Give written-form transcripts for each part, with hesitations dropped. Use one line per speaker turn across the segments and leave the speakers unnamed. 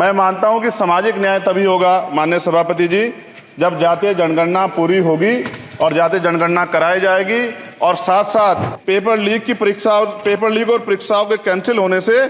मैं मानता हूं कि सामाजिक न्याय तभी होगा माननीय सभापति जी जब जातीय जनगणना पूरी होगी और जातीय जनगणना कराई जाएगी और साथ साथ पेपर लीक और परीक्षाओं के कैंसिल होने से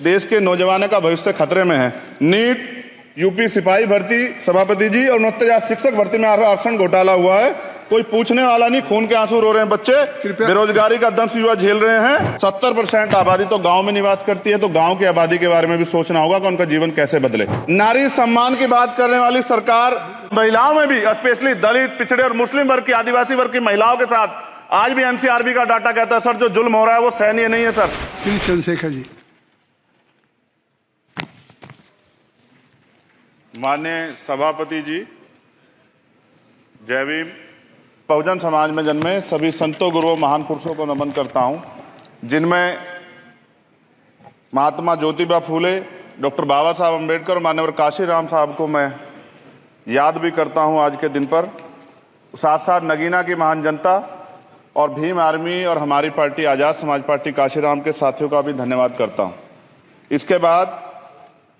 देश के नौजवानों का भविष्य खतरे में है। नीट, यूपी सिपाही भर्ती सभापति जी और 69,000 शिक्षक भर्ती में आरक्षण घोटाला हुआ है, कोई पूछने वाला नहीं, खून के आंसू रो रहे हैं बच्चे, बेरोजगारी का दंश युवा झेल रहे हैं। 70% आबादी तो गांव में निवास करती है, तो गांव की आबादी के बारे में भी सोचना होगा कि उनका जीवन कैसे बदले। नारी सम्मान की बात करने वाली सरकार महिलाओं में भी, स्पेशली दलित, पिछड़े और मुस्लिम वर्ग की, आदिवासी वर्ग की महिलाओं के साथ आज भी एनसीआरबी का डाटा कहता है सर जो जुल्म हो रहा है वो सहनीय नहीं है सर।
श्री चंद्रशेखर जी।
माननीय सभापति जी, जय भीम। बहुजन समाज में जन्मे सभी संतों, गुरुओं, महान पुरुषों को नमन करता हूं, जिनमें महात्मा ज्योतिबा फूले, डॉक्टर बाबा साहब अम्बेडकर, मान्यवर काशीराम साहब को मैं याद भी करता हूं आज के दिन पर। साथ साथ नगीना की महान जनता और भीम आर्मी और हमारी पार्टी आज़ाद समाज पार्टी काशीराम के साथियों का भी धन्यवाद करता हूं। इसके बाद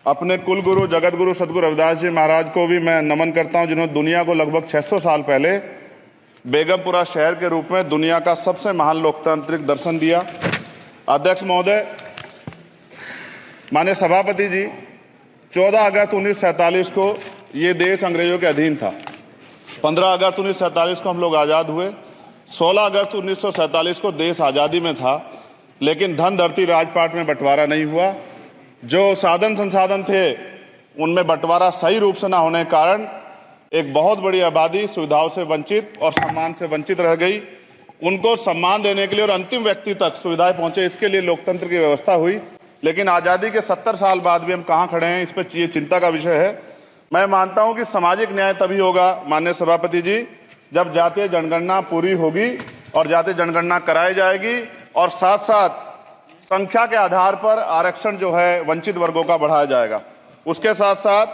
अपने कुल गुरु जगत गुरु सदगुरु रविदास जी महाराज को भी मैं नमन करता हूं, जिन्होंने दुनिया को लगभग 600 साल पहले बेगमपुरा शहर के रूप में दुनिया का सबसे महान लोकतांत्रिक दर्शन दिया। अध्यक्ष महोदय, माननीय सभापति जी, 14 अगस्त 1947 को ये देश अंग्रेजों के अधीन था। 15 अगस्त 1947 को हम लोग आज़ाद हुए। 16 अगस्त 1947 को देश आज़ादी में था, लेकिन धन धरती राजपाट में बंटवारा नहीं हुआ। जो साधन संसाधन थे उनमें बंटवारा सही रूप से न होने के कारण एक बहुत बड़ी आबादी सुविधाओं से वंचित और सम्मान से वंचित रह गई। उनको सम्मान देने के लिए और अंतिम व्यक्ति तक सुविधाएं पहुंचे, इसके लिए लोकतंत्र की व्यवस्था हुई। लेकिन आज़ादी के 70 साल बाद भी हम कहाँ खड़े हैं, इस पर ये चिंता का विषय है। मैं मानता हूं कि सामाजिक न्याय तभी होगा माननीय सभापति जी जब जातीय जनगणना पूरी होगी और जातीय जनगणना कराई जाएगी और साथ साथ संख्या के आधार पर आरक्षण जो है वंचित वर्गों का बढ़ाया जाएगा। उसके साथ साथ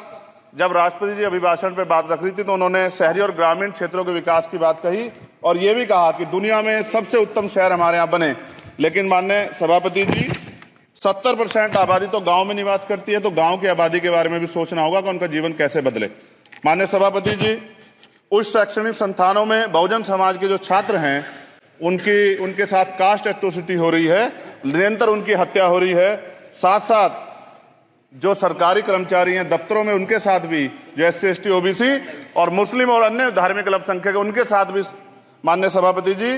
जब राष्ट्रपति जी अभिभाषण पर बात रख रही थी तो उन्होंने शहरी और ग्रामीण क्षेत्रों के विकास की बात कही और ये भी कहा कि दुनिया में सबसे उत्तम शहर हमारे यहाँ बने। लेकिन माननीय सभापति जी, 70% आबादी तो गांव में निवास करती है, तो गांव की आबादी के बारे में भी सोचना होगा कि उनका जीवन कैसे बदले। माननीय सभापति जी, उच्च शैक्षणिक संस्थानों में बहुजन समाज के जो छात्र हैं उनके साथ कास्ट एट्रोसिटी हो रही है, निरंतर उनकी हत्या हो रही है। साथ साथ जो सरकारी कर्मचारी हैं दफ्तरों में, उनके साथ भी जो SC ST OBC और मुस्लिम और अन्य धार्मिक अल्पसंख्यक उनके साथ भी माननीय सभापति जी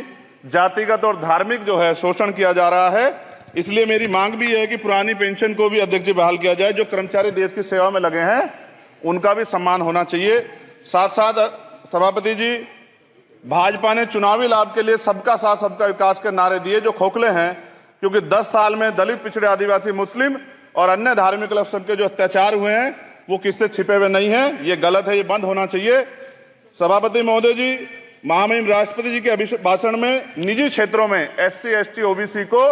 जातिगत और धार्मिक जो है शोषण किया जा रहा है। इसलिए मेरी मांग भी है कि पुरानी पेंशन को भी अध्यक्ष जी बहाल किया जाए। जो कर्मचारी देश की सेवा में लगे हैं उनका भी सम्मान होना चाहिए। साथ साथ सभापति जी, भाजपा ने चुनावी लाभ के लिए सबका साथ सबका विकास के नारे दिए जो खोखले हैं, क्योंकि 10 साल में दलित, पिछड़े, आदिवासी, मुस्लिम और अन्य धार्मिक अल्पसंख्यक जो अत्याचार हुए हैं वो किससे छिपे हुए नहीं है। ये गलत है, ये बंद होना चाहिए। सभापति महोदय जी, महामहिम राष्ट्रपति जी के अभिभाषण में निजी क्षेत्रों में SC ST OBC को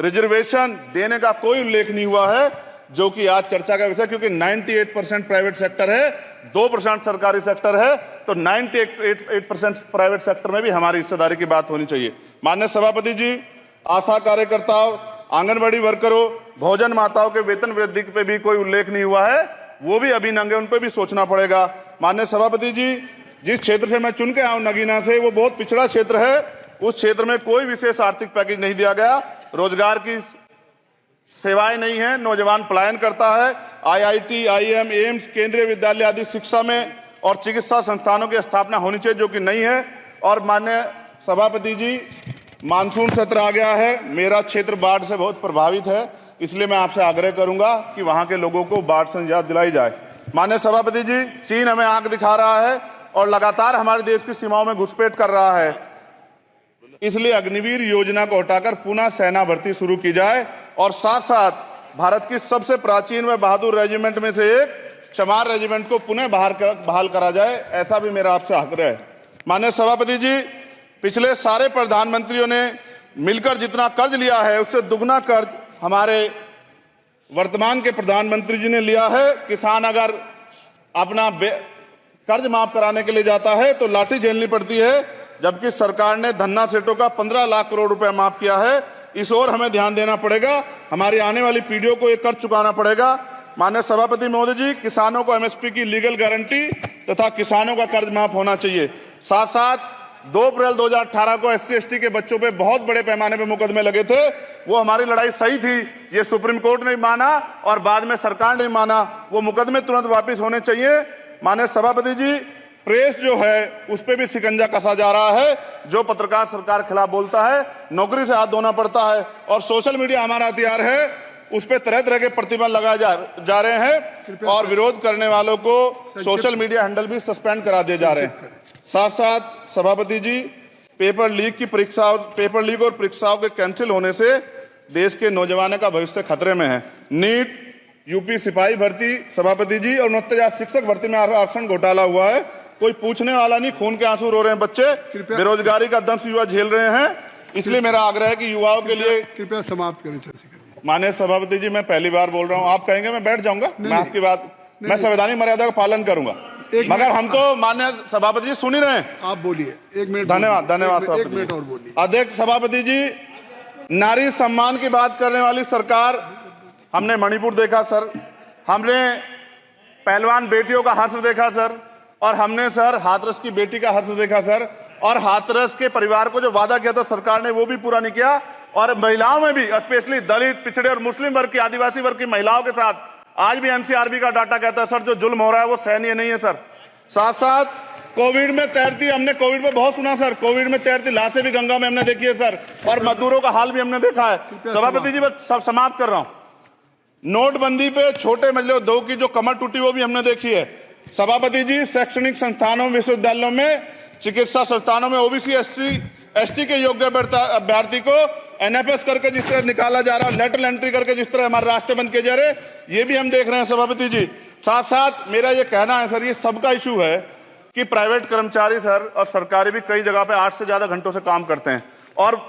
रिजर्वेशन देने का कोई उल्लेख नहीं हुआ है, जो कि आज चर्चा का विषय, क्योंकि 98% प्राइवेट सेक्टर है, 2% सरकारी सेक्टर है, तो 98% प्राइवेट सेक्टर में भी हमारी हिस्सेदारी की बात होनी चाहिए। माननीय सभापति जी, आशा कार्यकर्ताओं, आंगनबाड़ी वर्करों, भोजन माताओं के वेतन वृद्धि पे भी कोई उल्लेख नहीं हुआ है, वो भी अभी नंगे, उन पर भी सोचना पड़ेगा। माननीय सभापति जी, जिस क्षेत्र से मैं चुन के आऊं नगीना से, वो बहुत पिछड़ा क्षेत्र है, उस क्षेत्र में कोई विशेष आर्थिक पैकेज नहीं दिया गया, रोजगार की सेवाएं नहीं है, नौजवान पलायन करता है। IIT, IIM, एम्स, केंद्रीय विद्यालय आदि शिक्षा में और चिकित्सा संस्थानों की स्थापना होनी चाहिए, जो कि नहीं है। और माननीय सभापति जी, मानसून सत्र आ गया है, मेरा क्षेत्र बाढ़ से बहुत प्रभावित है, इसलिए मैं आपसे आग्रह करूंगा कि वहां के लोगों को बाढ़ से निजात दिलाई जाए। माननीय सभापति जी, चीन हमें आंख दिखा रहा है और लगातार हमारे देश की सीमाओं में घुसपैठ कर रहा है, इसलिए अग्निवीर योजना को हटाकर पुनः सेना भर्ती शुरू की जाए और साथ साथ भारत की सबसे प्राचीन व बहादुर रेजिमेंट में से एक चमार रेजिमेंट को पुनः बहाल करा जाए, ऐसा भी मेरा आपसे आग्रह है। माननीय सभापति जी, पिछले सारे प्रधानमंत्रियों ने मिलकर जितना कर्ज लिया है उससे दुगना कर्ज हमारे वर्तमान के प्रधानमंत्री जी ने लिया है। किसान अगर अपना कर्ज माफ कराने के लिए जाता है तो लाठी झेलनी पड़ती है, जबकि सरकार ने धन्ना सेठों का 15 लाख करोड़ रुपया माफ किया है। इस ओर हमें ध्यान देना पड़ेगा, हमारी आने वाली पीढ़ियों को ये कर्ज चुकाना पड़ेगा। माननीय सभापति महोदय जी, किसानों को एमएसपी की लीगल गारंटी तथा किसानों का कर्ज माफ होना चाहिए। साथ साथ 2 अप्रैल 2018 को SC/ST के बच्चों पे बहुत बड़े पैमाने पे मुकदमे लगे थे। वो हमारी लड़ाई सही थी, ये सुप्रीम कोर्ट ने माना और बाद में सरकार ने माना। वो मुकदमे तुरंत वापस होने चाहिए। माननीय सभापति जी, प्रेस जो है उस पे भी शिकंजा कसा जा रहा है। जो पत्रकार सरकार के खिलाफ बोलता है, नौकरी से हाथ धोना पड़ता है। और सोशल मीडिया हमारा हथियार है, उस पे तरह तरह के प्रतिबंध लगाए जा रहे हैं और विरोध करने वालों को सोशल मीडिया हैंडल भी सस्पेंड करा दिए जा रहे हैं। साथ साथ सभापति जी, पेपर लीक और परीक्षाओं के कैंसिल होने से देश के नौजवानों का भविष्य खतरे में है। नीट, यूपी सिपाही भर्ती सभापति जी और 69,000 शिक्षक भर्ती में आरक्षण घोटाला हुआ है। कोई पूछने वाला नहीं, खून के आंसू रो रहे हैं बच्चे, बेरोजगारी का दंश युवा झेल रहे हैं। इसलिए मेरा आग्रह है कि युवाओं के लिए
कृपया समाप्त करें।
माननीय सभापति जी, मैं पहली बार बोल रहा हूं, आप कहेंगे मैं बैठ जाऊंगा, मैं आपकी बात, मैं संवैधानिक मर्यादा का पालन करूंगा, मगर हम तो माननीय सभापति जी सुन ही रहे हैं।
आप बोलिए, 1 मिनट।
धन्यवाद।
1 मिनट और बोलिए।
अध्यक्ष सभापति जी, नारी सम्मान की बात करने वाली सरकार, हमने मणिपुर देखा सर, हमने पहलवान बेटियों का हर्ष देखा सर, और हमने सर हाथरस की बेटी का हर्ष देखा सर, और हाथरस के परिवार को जो वादा किया था सरकार ने वो भी पूरा नहीं किया। और महिलाओं में भी, स्पेशली दलित, पिछड़े और मुस्लिम वर्ग की, आदिवासी वर्ग की महिलाओं के साथ आज भी NCRB का डाटा कहता है सर, जो जुल्म हो रहा है वो सहनीय नहीं है सर। साथ साथ कोविड में तैरती, हमने कोविड में बहुत सुना सर, कोविड में तैरती लाशें भी गंगा में हमने देखी है सर, और मजदूरों का हाल भी हमने देखा है। सभापति जी, बस सब समाप्त कर रहा हूं। नोटबंदी पे छोटे मजले उद्योग की जो कमर टूटी वो भी हमने देखी है। सभापति जी, शैक्षणिक संस्थानों, विश्वविद्यालयों में, चिकित्सा संस्थानों में OBC ST के योग्य अभ्यर्थी को NFS करके जिस तरह निकाला जा रहा है, लेटरल एंट्री करके जिस तरह हमारे रास्ते बंद किए जा रहे, ये भी हम देख रहे हैं सभापति जी। साथ साथ मेरा ये कहना है सर, ये सबका इशू है कि प्राइवेट कर्मचारी सर और सरकारी भी कई जगह पे 8 से ज्यादा घंटों से काम करते हैं और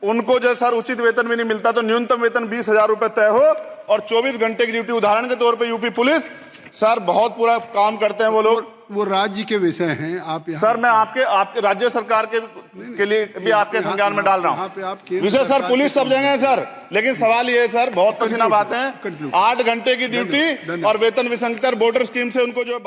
उनको जो सर उचित वेतन भी नहीं मिलता। तो न्यूनतम वेतन 20,000 रुपए तय हो और 24 घंटे की ड्यूटी। उदाहरण के तौर पर यूपी पुलिस सर बहुत पूरा काम करते हैं वो लोग।
वो राज्य के विषय हैं। आप
सर मैं आपके राज्य सरकार के लिए भी आपके संज्ञान में डाल रहा हूँ विषय सर। पुलिस सब जगह है सर, लेकिन सवाल ये है सर, बहुत पसीना बातें हैं, 8 घंटे की ड्यूटी और वेतन विसंगति, बॉर्डर स्कीम से उनको जो